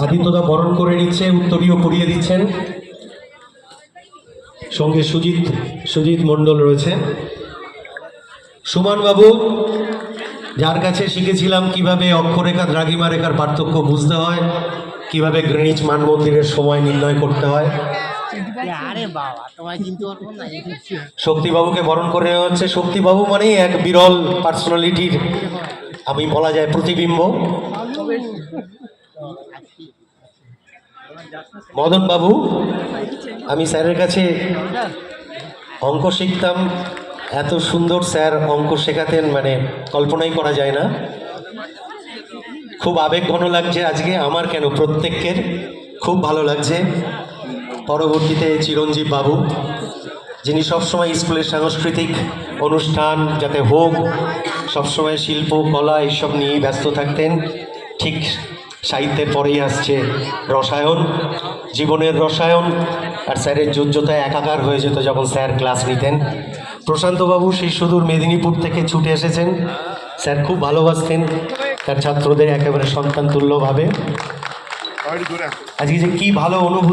আদিত্যদা বরণ করে নিচ্ছে, উত্তরীয় পরিয়ে দিচ্ছেন। সঙ্গে সুজিত মণ্ডল রয়েছে। সুমন বাবু, যার কাছে শিখেছিলাম কিভাবে অক্ষরেখা দ্রাঘিমা রেখার পার্থক্য বুঝতে হয়, কিভাবে গ্রিনিচ মানমন্দিরের সময় নির্ণয় করতে হয়। শক্তিবাবুকে বরণ করে নেওয়া হচ্ছে। শক্তিবাবু মানেই এক বিরল পার্সোনালিটির, আমি বলা যায়, প্রতিবিম্ব। মদন বাবু, আমি স্যারের কাছে অঙ্ক শিখতাম, এত সুন্দর স্যার অঙ্ক শেখাতেন, মানে কল্পনাই করা যায় না। খুব আবেগঘন লাগছে আজকে, আমার কেন, প্রত্যেকের খুব ভালো লাগছে। পরবর্তীতে চিরঞ্জীব বাবু, যিনি সবসময় স্কুলের সাংস্কৃতিক অনুষ্ঠান যাতে হোক, সবসময় শিল্প কলা এইসব নিয়েই ব্যস্ত থাকতেন। ঠিক সাহিত্যের পরেই আসছে রসায়ন, জীবনের রসায়ন। আর স্যারের যোগ্যতায় একাকার হয়ে যেত যখন স্যার ক্লাস নিতেন। প্রশান্তবাবু সেই সুদূর মেদিনীপুর থেকে ছুটে এসেছেন। স্যার খুব ভালোবাসতেন তার ছাত্রদের একেবারে সন্তান তুল্যভাবে। আজকে যে কি ভালো অনুভূতি।